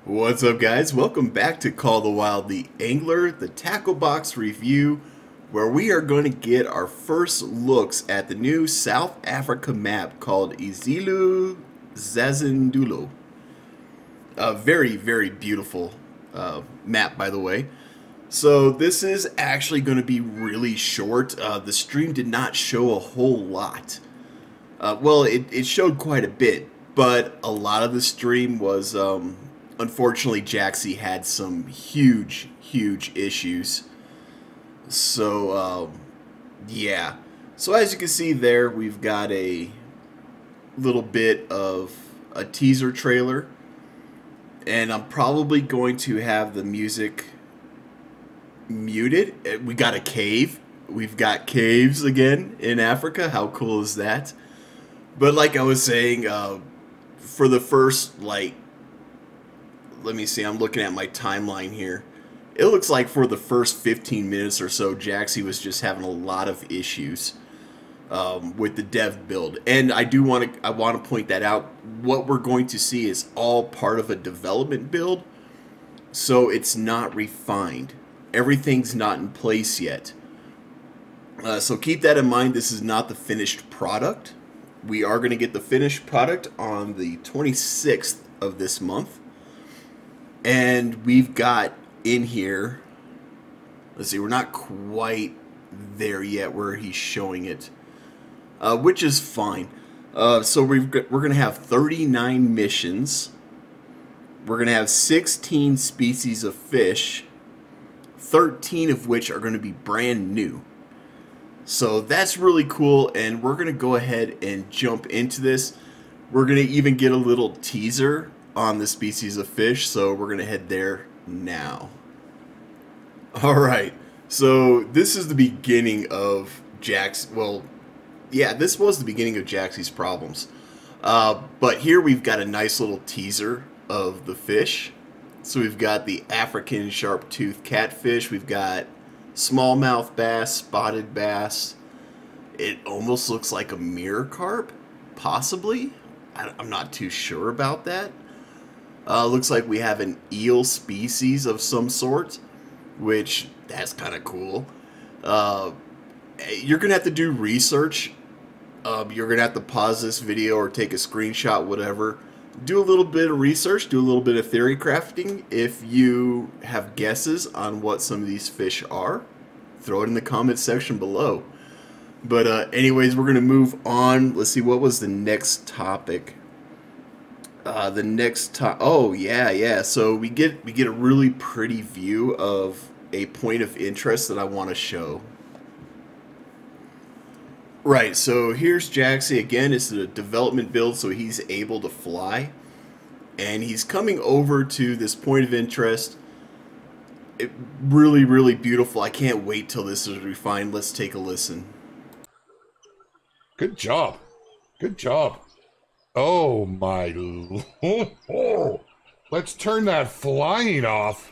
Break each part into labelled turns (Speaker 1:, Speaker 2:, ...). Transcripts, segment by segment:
Speaker 1: What's up, guys? Welcome back to Call the Wild the Angler, the Tacklebox review, where we are going to get our first looks at the new South Africa map called Izilu Zazindulo. A very, very beautiful map, by the way. So this is actually going to be really short. The stream did not show a whole lot. Well, it showed quite a bit, but a lot of the stream was... unfortunately, Jaxie had some huge issues. So, yeah. So as you can see there, we've got a little bit of a teaser trailer. And I'm probably going to have the music muted. We got a cave. We've got caves again in Africa. How cool is that? But like I was saying, for the first, like, let me see, I'm looking at my timeline here. It looks like for the first 15 minutes or so, Jaxie was just having a lot of issues with the dev build. And I want to point that out. What we're going to see is all part of a development build, so it's not refined. Everything's not in place yet. So keep that in mind. This is not the finished product. We are going to get the finished product on the 26th of this month. And we've got in here, let's see, we're not quite there yet where he's showing it, which is fine. So we're going to have 39 missions. We're going to have 16 species of fish, 13 of which are going to be brand new. So that's really cool, and we're going to go ahead and jump into this. We're going to even get a little teaser on the species of fish, so we're gonna head there now. Alright, so this is the beginning of this was the beginning of Jaxie's problems. But here we've got a nice little teaser of the fish. So we've got the African sharp-toothed catfish, we've got smallmouth bass, spotted bass. It almost looks like a mirror carp, possibly. I'm not too sure about that. Looks like we have an eel species of some sort, which, that's kind of cool. You're going to have to do research. You're going to have to pause this video or take a screenshot, whatever. Do a little bit of research, do a little bit of theory crafting. If you have guesses on what some of these fish are, throw it in the comment section below. But anyways, we're going to move on. Let's see, what was the next topic? Oh yeah. So we get a really pretty view of a point of interest that I want to show. Right. So here's Jaxie again. It's a development build, so he's able to fly, and he's coming over to this point of interest. Really beautiful. I can't wait till this is refined. Let's take a listen.
Speaker 2: Good job. Good job. Oh my Lord. Let's turn that flying off.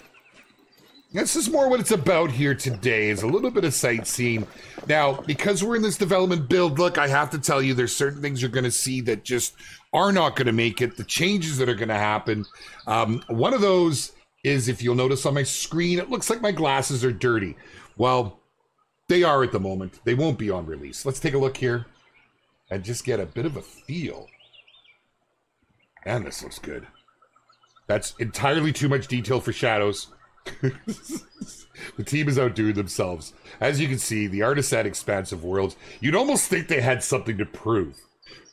Speaker 2: This is more what it's about here today, is a little bit of sightseeing. Now, because we're in this development build, look, I have to tell you, there's certain things you're going to see that just are not going to make it, the changes that are going to happen. One of those is, if you'll notice on my screen, it looks like my glasses are dirty. Well, they are at the moment. They won't be on release. Let's take a look here and just get a bit of a feel. Man, this looks good. That's entirely too much detail for shadows. The team is outdoing themselves. As you can see, the artists at Expansive Worlds, you'd almost think they had something to prove,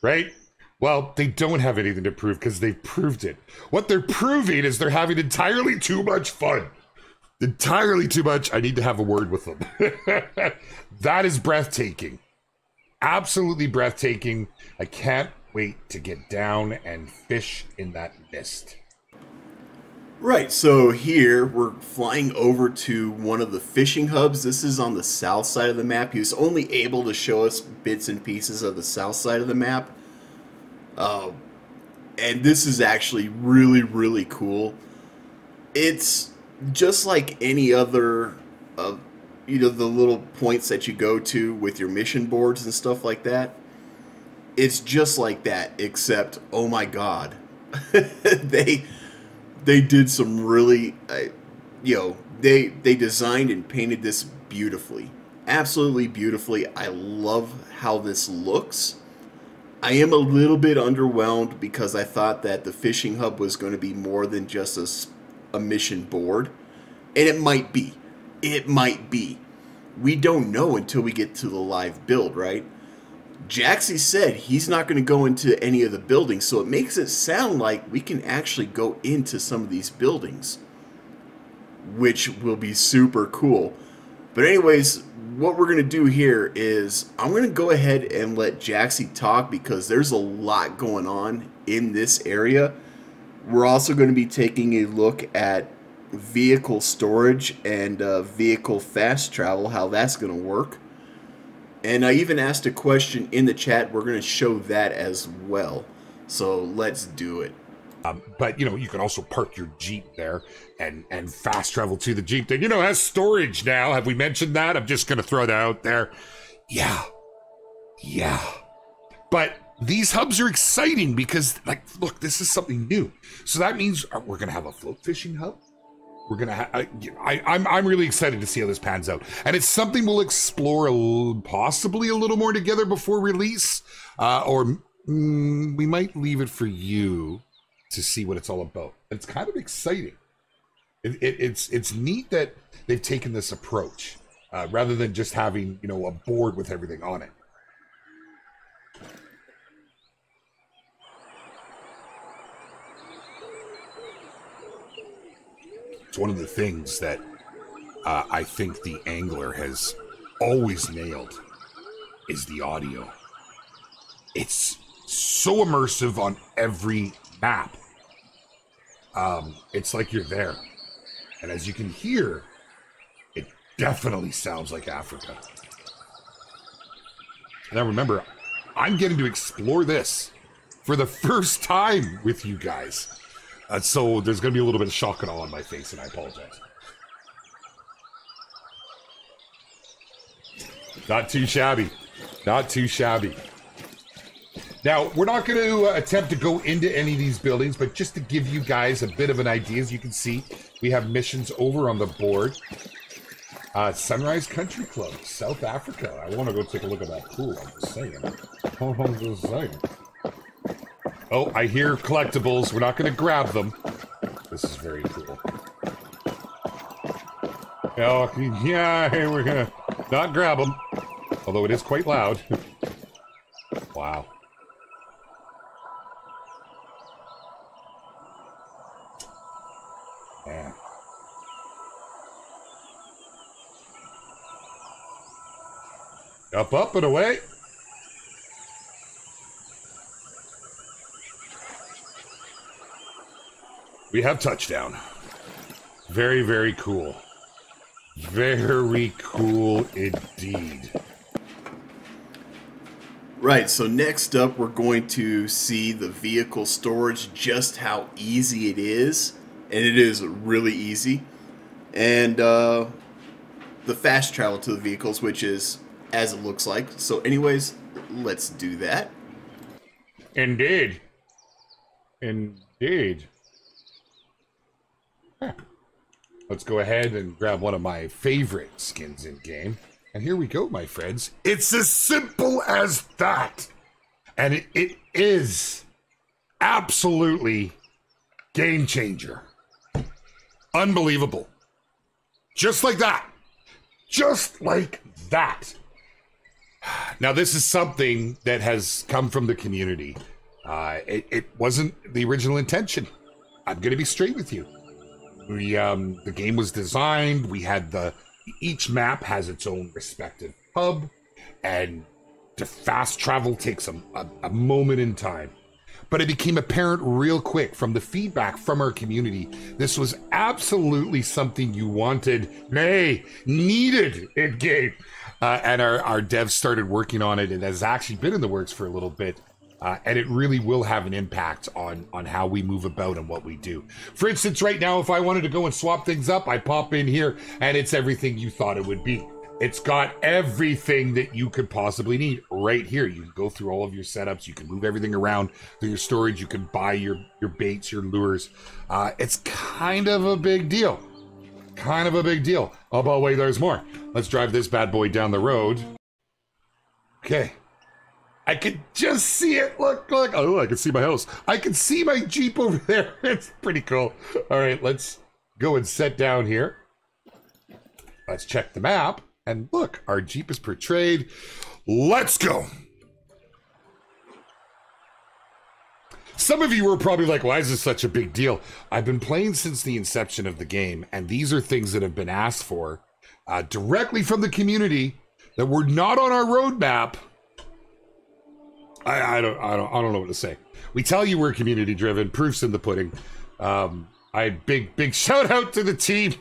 Speaker 2: right? Well, they don't have anything to prove because they've proved it. What they're proving is they're having entirely too much fun. Entirely too much. I need to have a word with them. That is breathtaking. Absolutely breathtaking. I can't wait to get down and fish in that mist.
Speaker 1: Right, so here we're flying over to one of the fishing hubs. This is on the south side of the map. He was only able to show us bits and pieces of the south side of the map. And this is actually really cool. It's just like any other, the little points that you go to with your mission boards and stuff like that. It's just like that, except, oh my god, they did some really, they designed and painted this beautifully, absolutely beautifully. I love how this looks. I am a little bit underwhelmed because I thought that the fishing hub was going to be more than just a mission board, and it might be. It might be. We don't know until we get to the live build, right? Jaxie said he's not going to go into any of the buildings, so it makes it sound like we can actually go into some of these buildings, which will be super cool. But anyways, what we're going to do here is I'm going to go ahead and let Jaxie talk because there's a lot going on in this area. We're also going to be taking a look at vehicle storage and vehicle fast travel, how that's going to work. And I even asked a question in the chat. We're going to show that as well. So let's do it.
Speaker 2: But, you know, you can also park your Jeep there and fast travel to the Jeep that, you know, has storage now. Have we mentioned that? I'm just going to throw that out there. Yeah. But these hubs are exciting because, like, look, this is something new. So that means we're going to have a float fishing hub. We're going to have, I'm really excited to see how this pans out. And it's something we'll explore possibly a little more together before release. Or we might leave it for you to see what it's all about. It's kind of exciting. It's neat that they've taken this approach rather than just having, you know, a board with everything on it. It's one of the things that I think the angler has always nailed is the audio. It's so immersive on every map. It's like you're there. And as you can hear, it definitely sounds like Africa. Now remember, I'm getting to explore this for the first time with you guys. So there's going to be a little bit of shock and awe on my face, and I apologize. Not too shabby. Not too shabby. Now, we're not going to attempt to go into any of these buildings, but just to give you guys a bit of an idea, as you can see, we have missions over on the board. Sunrise Country Club, South Africa. I want to go take a look at that pool, I'm just saying. I'm just saying. Oh, I hear collectibles. We're not going to grab them. This is very cool. Oh, yeah, we're going to not grab them. Although it is quite loud. Wow. Man. Up, and away. We have touchdown. Very, very cool. Very cool indeed.
Speaker 1: Right, so next up we're going to see the vehicle storage, just how easy it is. And it is really easy. And the fast travel to the vehicles, which is as it looks like. So anyways, let's do that.
Speaker 2: Indeed. Let's go ahead and grab one of my favorite skins in game. And here we go, my friends. It's as simple as that. And it is absolutely game changer. Unbelievable. Just like that. Just like that. Now, this is something that has come from the community. It wasn't the original intention. I'm going to be straight with you. The game was designed. We had each map has its own respective hub, and to fast travel takes a moment in time. But it became apparent real quick from the feedback from our community. This was absolutely something you wanted, nay, needed in game. And our devs started working on it. It has actually been in the works for a little bit. And it really will have an impact on how we move about and what we do. For instance, right now, if I wanted to go and swap things up, I pop in here and it's everything you thought it would be. It's got everything that you could possibly need right here. You can go through all of your setups. You can move everything around through your storage. You can buy your baits, your lures. It's kind of a big deal. Kind of a big deal. Oh, but wait, there's more. Let's drive this bad boy down the road. Okay. I can just see it. Look. Oh, I can see my house. I can see my Jeep over there. It's pretty cool. All right, let's go and set down here. Let's check the map. And look, our Jeep is portrayed. Let's go. Some of you were probably like, why is this such a big deal? I've been playing since the inception of the game, and these are things that have been asked for directly from the community that were not on our roadmap. I don't know what to say. We tell you we're community driven. Proof's in the pudding. Big shout out to the team.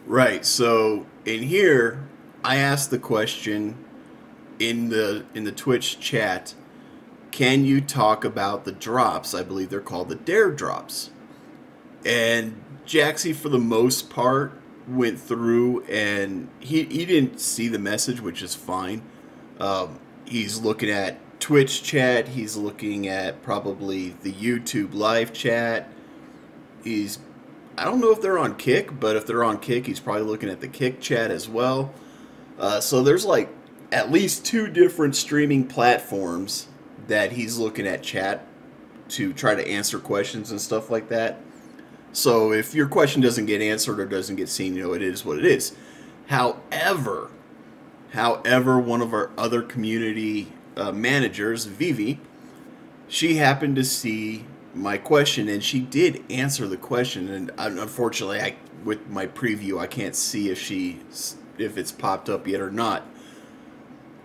Speaker 1: Right. So in here, I asked the question in the Twitch chat. Can you talk about the drops? I believe they're called the dare drops. And Jaxie, for the most part, went through and he didn't see the message, which is fine. He's looking at Twitch chat. He's looking at probably the YouTube live chat. I don't know if they're on Kick, but if they're on Kick, he's probably looking at the Kick chat as well. So there's like at least 2 different streaming platforms that he's looking at chat to try to answer questions and stuff like that. So if your question doesn't get answered or doesn't get seen, you know, it is what it is. However, one of our other community managers, Vivi, she happened to see my question and she did answer the question. And unfortunately, with my preview, I can't see if it's popped up yet or not.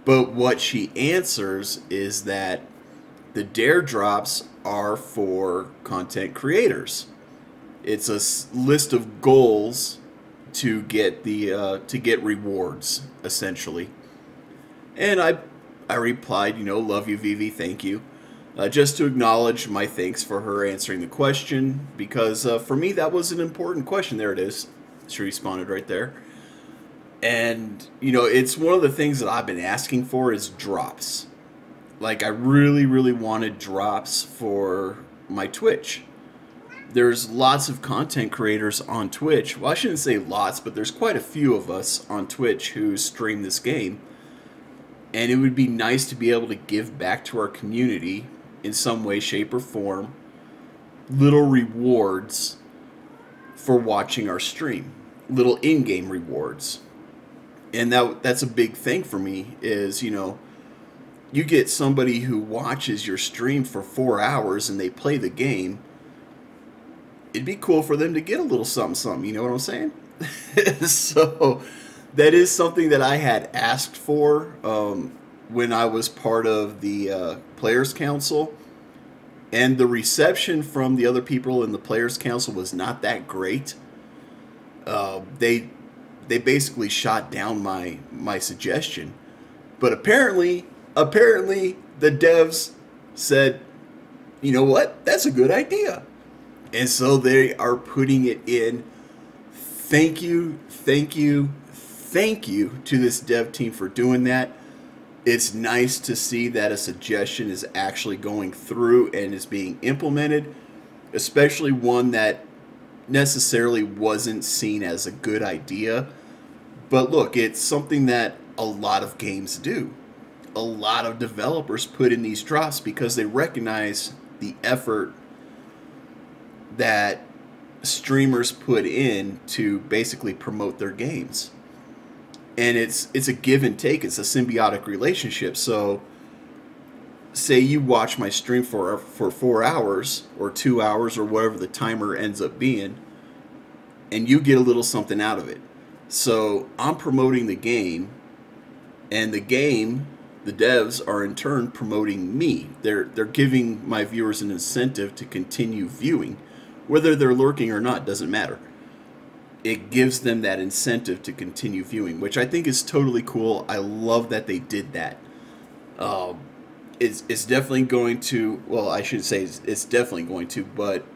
Speaker 1: But what she answers is that the dare drops are for content creators. It's a list of goals to get rewards, essentially. And I replied, you know, love you, Vivi, thank you. Just to acknowledge my thanks for her answering the question, because for me that was an important question. There it is. She responded right there. And, you know, it's one of the things that I've been asking for is drops. Like, I really, really wanted drops for my Twitch. There's lots of content creators on Twitch. Well, I shouldn't say lots, but there's quite a few of us on Twitch who stream this game. And it would be nice to be able to give back to our community in some way, shape, or form little rewards for watching our stream. Little in-game rewards. And that's a big thing for me is, you know, you get somebody who watches your stream for 4 hours and they play the game. It'd be cool for them to get a little something, you know what I'm saying? So that is something that I had asked for when I was part of the Players Council. And the reception from the other people in the Players Council was not that great. They basically shot down my suggestion. But apparently the devs said, you know what? That's a good idea. And so they are putting it in. Thank you to this dev team for doing that. It's nice to see that a suggestion is actually going through and is being implemented, especially one that necessarily wasn't seen as a good idea. But look, it's something that a lot of games do. A lot of developers put in these drops because they recognize the effort that streamers put in to basically promote their games. And it's a give and take. It's a symbiotic relationship. So say you watch my stream for 4 hours or 2 hours or whatever the timer ends up being, and you get a little something out of it. So I'm promoting the game, and the game, the devs are in turn promoting me. They're giving my viewers an incentive to continue viewing. Whether they're lurking or not doesn't matter. It gives them that incentive to continue viewing, which I think is totally cool. I love that they did that. It's definitely going to, well, I should say it's definitely going to, but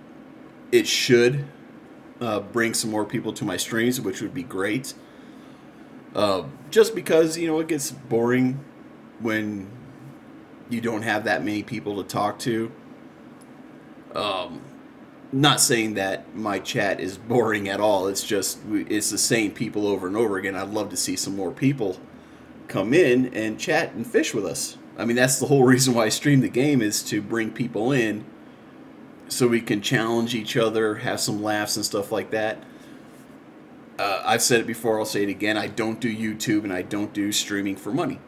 Speaker 1: it should bring some more people to my streams, which would be great. Just because, it gets boring when you don't have that many people to talk to. Not saying that my chat is boring at all. It's just, it's the same people over and over again. I'd love to see some more people come in and chat and fish with us. I mean, that's the whole reason why I stream the game, is to bring people in so we can challenge each other, have some laughs and stuff like that. I've said it before, I'll say it again. I don't do YouTube and I don't do streaming for money.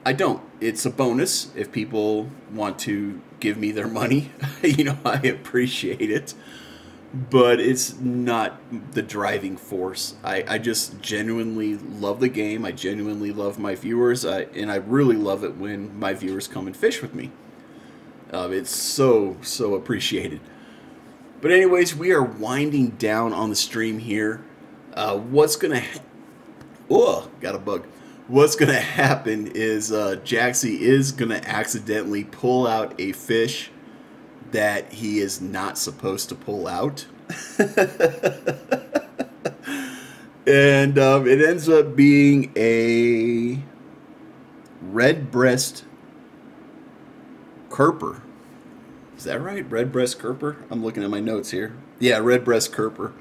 Speaker 1: I don't. It's a bonus. If people want to give me their money, I appreciate it. But it's not the driving force. I just genuinely love the game. I genuinely love my viewers. And I really love it when my viewers come and fish with me. It's so appreciated. But anyways, we are winding down on the stream here. What's going to... Oh, got a bug. What's going to happen is Jaxie is going to accidentally pull out a fish that he is not supposed to pull out. And it ends up being a red breast kerper. Is that right? Red breast kerper? I'm looking at my notes here. Yeah, red breast kerper.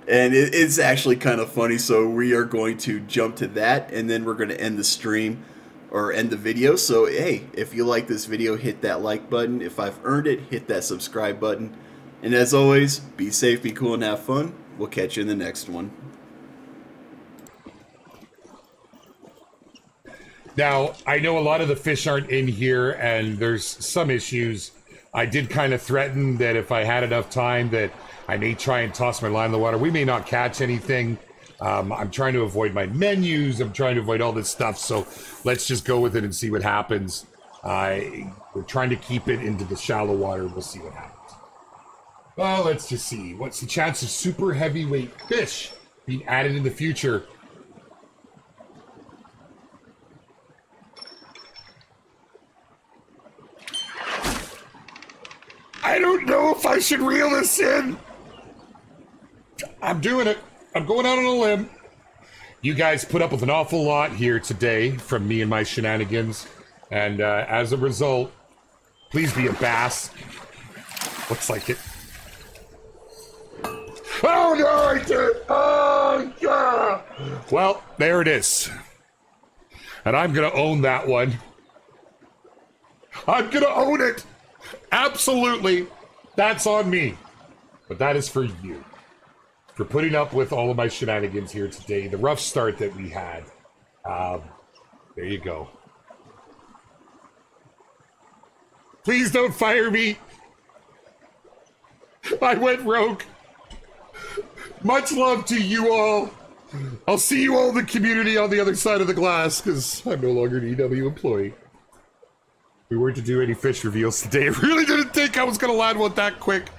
Speaker 1: And it's actually kind of funny, so we are going to jump to that, and then we're going to end the stream, or end the video. So, hey, if you like this video, hit that like button. If I've earned it, hit that subscribe button. And as always, be safe, be cool, and have fun. We'll catch you in the next one.
Speaker 2: Now, I know a lot of the fish aren't in here, and there's some issues. I did kind of threaten that if I had enough time that I may try and toss my line in the water. We may not catch anything. I'm trying to avoid my menus. I'm trying to avoid all this stuff. So let's just go with it and see what happens. We're trying to keep it into the shallow water. We'll see what happens. Well, let's just see. What's the chance of super heavyweight fish being added in the future? I don't know if I should reel this in. I'm doing it. I'm going out on a limb. You guys put up with an awful lot here today from me and my shenanigans. And as a result, please be a bass. Looks like it. Oh, no, I did. Oh, yeah. Well, there it is. And I'm going to own that one. I'm going to own it. Absolutely. That's on me. But that is for you. For putting up with all of my shenanigans here today. The rough start that we had. There you go. Please don't fire me. I went rogue. Much love to you all. I'll see you all in the community on the other side of the glass, because I'm no longer an EW employee. We weren't to do any fish reveals today. I really didn't think I was going to land one that quick.